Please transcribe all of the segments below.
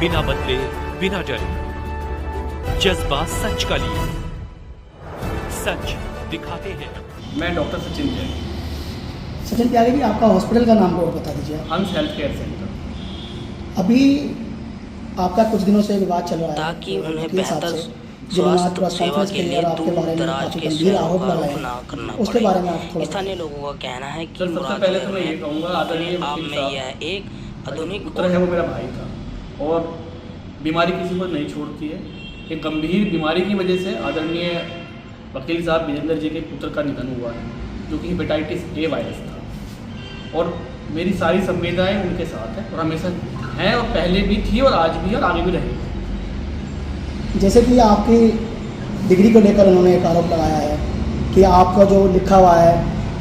बिना बदले बिना डरे, जज्बा सच का लिए, सच दिखाते हैं। मैं डॉक्टर सचिन जैन, सचिन त्यागी जी, आपका हॉस्पिटल का नाम और बता दीजिए। हंस हेल्थ केयर सेंटर। अभी आपका कुछ दिनों से विवाद चल रहा है ताकि उन्हें वकील साहब बेहतर से, जिन्होंने आज स्वास्थ्य प्रेस सेवा कॉन्फ्रेंस के के लिए लिए और आपके दूर बारे में दराज काफी के गंभीर शहरों आरोप का लगाए रुख हैं। ना करना उसके बारे में आप पड़े। थोड़ा स्थानीय लोगों का कहना है कि सर, सबसे पहले तो मैं ये कहूँगा, आदरणीय आप वकील में साहब, यह एक आधुनिक पुत्र है वो मेरा भाई था, और बीमारी किसी को नहीं छोड़ती है। एक गंभीर बीमारी की वजह से आदरणीय वकील साहब विजेंद्र जी के पुत्र का निधन हुआ है, जो कि हेपेटाइटिस ए वायरस था। और मेरी सारी संवेदनाएं उनके साथ है, और हमेशा हैं, और पहले भी थी, और आज भी, और आगे भी रहेगी। जैसे कि आपकी डिग्री को लेकर उन्होंने एक आरोप लगाया है कि आपका जो लिखा हुआ है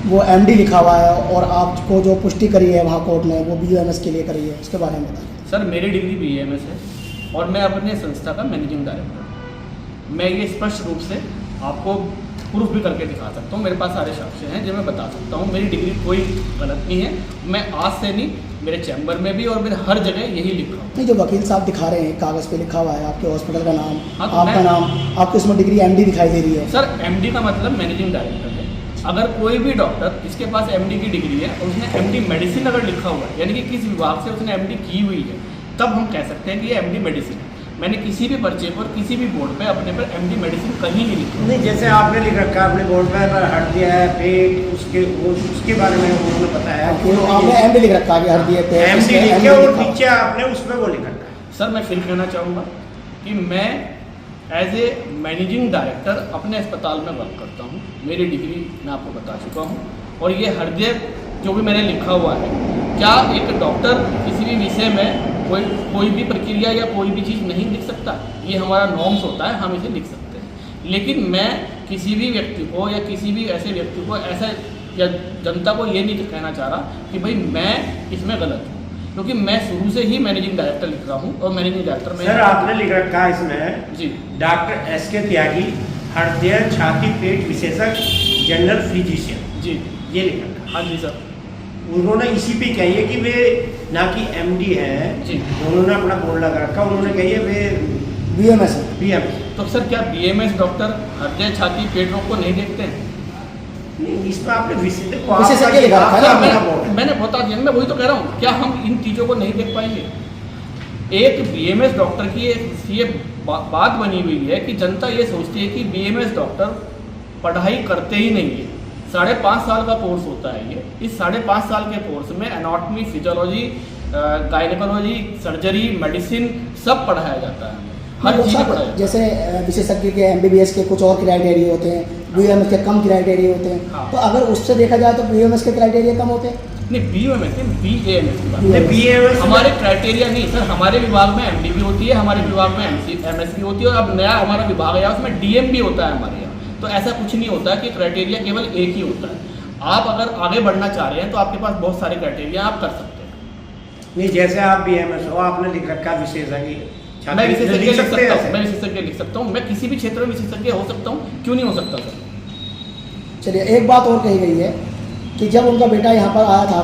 वो एमडी लिखा हुआ है, और आपको जो पुष्टि करी है वहाँ कोर्ट ने वो बीयूएमएस के लिए करी है, उसके बारे में बताइए। सर, मेरी डिग्री बीएमएस है, और मैं अपने संस्था का मैनेजिंग डायरेक्टर हूँ। मैं ये स्पष्ट रूप से आपको प्रूफ भी करके दिखा सकता हूँ, मेरे पास सारे साक्ष्य हैं जो मैं बता सकता हूँ। मेरी डिग्री कोई गलत नहीं है, मैं आज से नहीं, मेरे चैम्बर में भी और मेरे हर जगह यही लिखा हूँ। नहीं, जो वकील साहब दिखा रहे हैं कागज़ पे लिखा हुआ है आपके हॉस्पिटल का नाम, हाँ, तो आपका नाम, आपको इसमें डिग्री एमडी दिखाई दे रही है। सर, एमडी का मतलब मैनेजिंग डायरेक्टर है। अगर कोई भी डॉक्टर जिसके पास एमडी की डिग्री है और उसने एमडी मेडिसिन अगर लिखा हुआ है, यानी कि किस विभाग से उसने एमडी की हुई है, तब हम कह सकते हैं कि ये एमडी मेडिसिन है। मैंने किसी भी पर्चे पर, किसी भी बोर्ड पे अपने पर एमडी मेडिसिन कहीं नहीं लिखी। नहीं, जैसे आपने लिख रखा है अपने बोर्ड पर हड्डियाँ है, पेट, उसके बारे में उन्होंने बताया कि आपने एमडी लिख रखा है, हृदय पे एमडी लिखे, और नीचे आपने उसमें वो लिख रखा है। सर, मैं फिर कहना चाहूँगा कि मैं एज ए मैनेजिंग डायरेक्टर अपने अस्पताल में वर्क करता हूँ। मेरी डिग्री मैं आपको बता चुका हूँ, और ये हृदय जो भी मैंने लिखा हुआ है, क्या एक डॉक्टर किसी भी विषय में कोई भी प्रक्रिया या कोई भी चीज़ नहीं लिख सकता? ये हमारा नॉर्म्स होता है, हम इसे लिख सकते हैं। लेकिन मैं किसी भी व्यक्ति को या किसी भी ऐसे व्यक्ति को ऐसा, या जनता को ये नहीं कहना चाह रहा कि भाई मैं इसमें गलत हूँ, क्योंकि मैं शुरू से ही मैनेजिंग डायरेक्टर लिख रहा हूँ, और मैनेजिंग डायरेक्टर में सर आपने लिख रखा है इसमें जी, डॉक्टर एस.के. त्यागी, हृदय छाती पेट विशेषज्ञ, जनरल फिजिशियन, जी, ये लिख रखा है। हाँ जी सर। उन्होंने इसी पे कही है कि वे ना कि एमडी हैं जी, उन्होंने अपना बोर्ड लगा रखा, उन्होंने कही है वे बीएमएस है। बीएमएस। तो सर, क्या बीएमएस डॉक्टर हृदय छाती पेट रोग को नहीं देखते हैं? नहीं, इसमें आपने विशेषज्ञ लिखा रखा है ना हाँ, अपना मैंने बता दिया, मैं वही तो कह रहा हूँ, क्या हम इन चीज़ों को नहीं देख पाएंगे? एक बीएमएस डॉक्टर की ये बात बनी हुई है कि जनता ये सोचती है कि बीएमएस डॉक्टर पढ़ाई करते ही नहीं है। 5.5 साल का कोर्स होता है ये। इस 5.5 साल के कोर्स में anatomy, physiology, gynaecology, surgery, medicine सब पढ़ाया जाता है, हर चीज़ पढ़ाया जाता है। जैसे विशेषज्ञ के एमबीबीएस के कुछ और क्राइटेरिया होते हैं, बीएमएस के कम क्राइटेरिया होते हैं। हाँ। तो अगर उससे देखा जाए तो बीएमएस के क्राइटेरिया कम होते हैं। नहीं, बीएमएस नहीं, बीएमएस की बात। बीएमएस हमारे क्राइटेरिया नहीं सर, हमारे विभाग में एमडी भी होती है, हमारे विभाग में एमएस भी होती है, और अब नया हमारा विभाग है उसमें डीएम भी होता है हमारे यहाँ। तो ऐसा कुछ नहीं होता कि क्राइटेरिया केवल एक ही होता है। आप अगर आगे बढ़ना चाह रहे हैं तो आपके पास बहुत सारे क्राइटेरिया आप कर सकते हैं। नहीं, जैसे आप बीएमएस हो, आपने लिख रखा विशेषज्ञ, मैं विशेषज्ञ लिख सकता हूँ, हैं। मैं विशेषज्ञ लिख सकता हूँ, मैं किसी भी क्षेत्र में विशेषज्ञ हो सकता हूँ, क्यों नहीं हो सकता सर? चलिए, एक बात और कही गई है कि जब उनका बेटा यहाँ पर आया था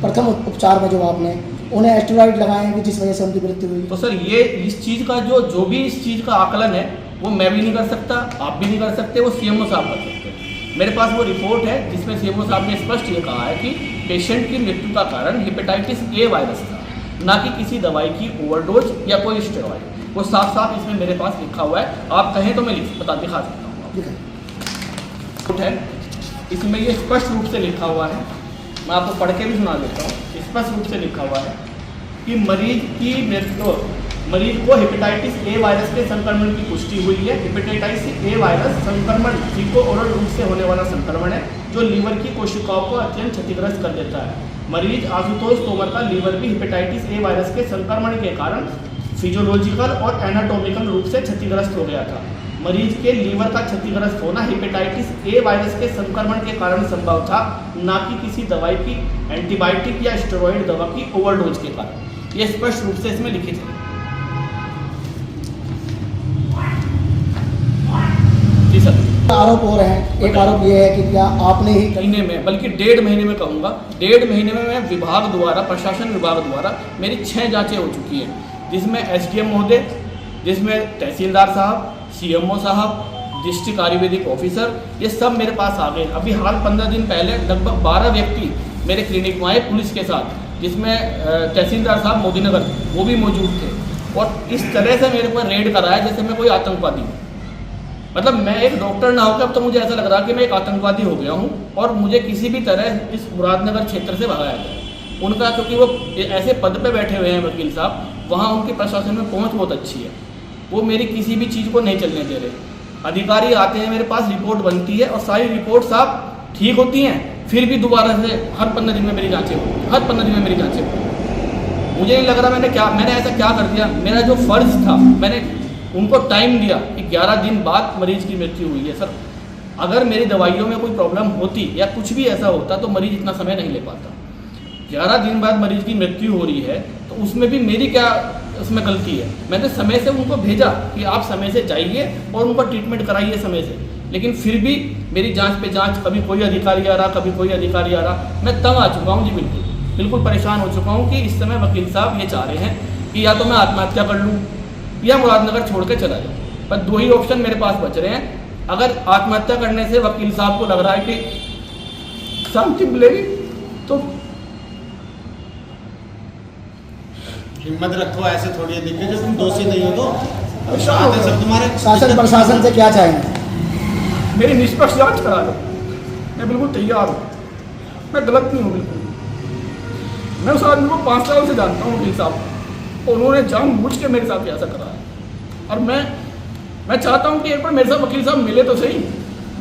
प्रथम उपचार में, जो आपने उन्हें एस्टेरॉइड लगाए हैं जिस वजह से उनकी मृत्यु हुई। तो सर, ये इस चीज़ का जो भी इस चीज़ का आकलन है वो मैं भी नहीं कर सकता, आप भी नहीं कर सकते, वो सीएमओ साहब कर सकते हैं। मेरे पास वो रिपोर्ट है जिसमें सीएमओ साहब ने स्पष्ट ये कहा है कि पेशेंट की मृत्यु का कारण हेपेटाइटिस ए वायरस था, ना कि किसी दवाई की ओवरडोज या कोई स्टेरॉइड। वो साफ साफ इसमें मेरे पास लिखा हुआ है, आप कहें तो मैं दिखा सकता हूँ। रिपोर्ट है, इसमें ये स्पष्ट रूप से लिखा हुआ है, मैं आपको पढ़ के भी सुना देता हूँ। स्पष्ट रूप से लिखा हुआ है कि मरीज को हेपेटाइटिस ए वायरस के संक्रमण की पुष्टि हुई है। हेपेटाइटिस ए वायरस संक्रमण जिनको ओरल रूट से होने वाला संक्रमण है, जो लीवर की कोशिकाओं को अत्यंत क्षतिग्रस्त कर देता है। मरीज आशुतोष तोमर का लीवर भी हेपेटाइटिस ए वायरस के संक्रमण के कारण फिजियोलॉजिकल और एनाटॉमिकल रूप से क्षतिग्रस्त हो गया था। मरीज के लीवर का क्षतिग्रस्त होना हेपेटाइटिस ए वायरस के संक्रमण के कारण संभव था, ना कि किसी दवाई की एंटीबायोटिक या स्टेरॉइड दवा की ओवरडोज के कारण। ये स्पष्ट रूप से इसमें लिखित है। जी सर। आरोप हो रहे हैं, एक आरोप ये है कि क्या आपने ही महीने में, बल्कि 1.5 महीने में कहूँगा, 1.5 महीने में मैं विभाग द्वारा, प्रशासन विभाग द्वारा मेरी 6 जांचें हो चुकी हैं। जिसमें SDM महोदय, जिसमें तहसीलदार साहब, CMO साहब, डिस्ट्रिक्ट आयुर्वेदिक ऑफिसर, ये सब मेरे पास आ गए। अभी हाल 15 दिन पहले लगभग 12 व्यक्ति मेरे क्लिनिक में आए पुलिस के साथ, जिसमें तहसीलदार साहब मोदीनगर वो भी मौजूद थे। और इस तरह से मेरे ऊपर रेड कराया जैसे मैं कोई आतंकवादी हूँ। मतलब मैं एक डॉक्टर ना होकर अब तो मुझे ऐसा लग रहा है कि मैं एक आतंकवादी हो गया हूँ और मुझे किसी भी तरह इस मुरादनगर क्षेत्र से भगाया जाए। उनका, क्योंकि वो ऐसे पद पे बैठे हुए हैं वकील साहब, वहाँ उनकी प्रशासन में पहुँच बहुत अच्छी है, वो मेरी किसी भी चीज़ को नहीं चलने दे रहे। अधिकारी आते हैं मेरे पास, रिपोर्ट बनती है और सारी रिपोर्ट साहब ठीक होती हैं, फिर भी दोबारा से हर 15 दिन में मेरी जाँचें होती हैं, हर 15 दिन में मेरी जाँचें होती हैं। मुझे नहीं लग रहा मैंने ऐसा क्या कर दिया। मेरा जो फ़र्ज़ था, मैंने उनको टाइम दिया कि 11 दिन बाद मरीज़ की मृत्यु हुई है। सर, अगर मेरी दवाइयों में कोई प्रॉब्लम होती या कुछ भी ऐसा होता तो मरीज़ इतना समय नहीं ले पाता। 11 दिन बाद मरीज़ की मृत्यु हो रही है तो उसमें भी मेरी क्या उसमें गलती है। मैंने समय से उनको भेजा कि आप समय से जाइए और उनको ट्रीटमेंट कराइए समय से, लेकिन फिर भी मेरी जांच पे जांच, कभी कोई अधिकारी आ रहा, कभी कोई अधिकारी आ रहा। मैं तंग आ चुका हूँ जी, बिल्कुल परेशान हो चुका हूँ कि इस समय वकील साहब ये चाह रहे हैं कि या तो मैं आत्महत्या कर लूँ या मुरादनगर छोड़ के चला जाऊँ, पर 2 ही ऑप्शन मेरे पास बच रहे हैं। अगर आत्महत्या करने से वकील साहब को लग रहा है कि शांति मिलेगी तो हिम्मत रखो, ऐसे थोड़ी दिखे जो तुम दोषी नहीं हो तो शासन सब तुम्हारे प्रशासन से क्या चाहेंगे? मेरी निष्पक्ष जांच करा दो, मैं बिल्कुल तैयार हूँ, मैं गलत नहीं हूँ बिल्कुल। मैं उस आदमी को 5 साल से जानता हूँ वकील साहब, और उन्होंने जानबूझ के मेरे साथ ऐसा करा है। और मैं चाहता हूँ कि एक बार मेरे साथ वकील साहब मिले तो सही,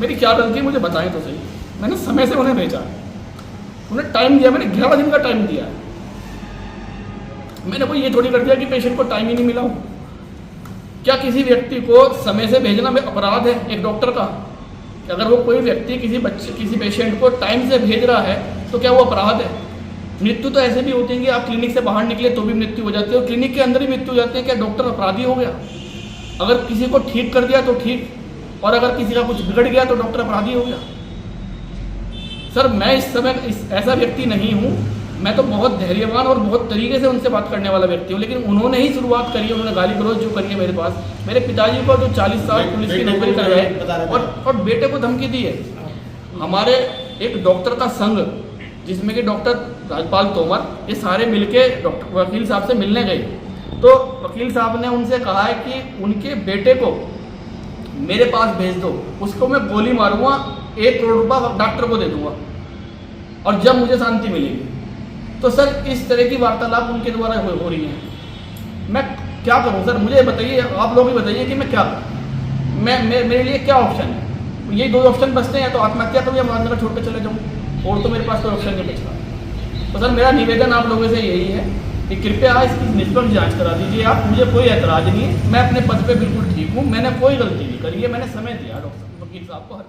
मेरी क्या गलती है मुझे बताएं तो सही। मैंने समय से उन्हें भेजा, उन्हें टाइम दिया, मैंने 11 दिन का टाइम दिया है। मैंने कोई ये थोड़ी कर दिया कि पेशेंट को टाइम ही नहीं मिला हो। क्या किसी व्यक्ति को समय से भेजना में अपराध है एक डॉक्टर का? अगर वो कोई व्यक्ति किसी पेशेंट को टाइम से भेज रहा है तो क्या वो अपराध है? मृत्यु तो ऐसे भी होती है कि आप क्लिनिक से बाहर निकले तो भी मृत्यु हो जाती है और क्लिनिक के अंदर ही मृत्यु हो जाती है। क्या डॉक्टर अपराधी हो गया? अगर किसी को ठीक कर दिया तो ठीक, और अगर किसी का कुछ बिगड़ गया तो डॉक्टर अपराधी हो गया? सर, मैं इस समय ऐसा व्यक्ति नहीं हूँ। मैं तो बहुत धैर्यवान और बहुत तरीके से उनसे बात करने वाला व्यक्ति हूँ, लेकिन उन्होंने ही शुरुआत करी है, उन्होंने गाली गलौज जो करी है मेरे पास। मेरे पिताजी को जो 40 साल पुलिस की नौकरी कर रहे हैं और बेटे को धमकी दी है। हमारे एक डॉक्टर का संघ, जिसमें कि डॉक्टर राजपाल तोमर, ये सारे मिलके डॉक्टर वकील साहब से मिलने गए, तो वकील साहब ने उनसे कहा है कि उनके बेटे को मेरे पास भेज दो, उसको मैं गोली मारूंगा, 1 करोड़ रुपया डॉक्टर को दे दूंगा और जब मुझे शांति मिलेगी। तो सर, इस तरह की वार्तालाप उनके द्वारा हो रही है। मैं क्या करूं सर? मुझे बताइए, आप लोग भी बताइए कि मैं क्या करूं। मेरे लिए क्या ऑप्शन है? यही 2 ऑप्शन बचते हैं, या तो आत्महत्या करूं या मुरादनगर छोड़ कर चले जाऊं, और तो मेरे पास कोई ऑप्शन नहीं बचता। तो सर, मेरा निवेदन आप लोगों से यही है कि कृपया इसकी निष्पक्ष जाँच करा दीजिए आप। मुझे कोई ऐतराज़ नहीं है, मैं अपने पद पर बिल्कुल ठीक हूँ, मैंने कोई गलती नहीं करी है, मैंने समय दिया डॉक्टर वकील साहब को हर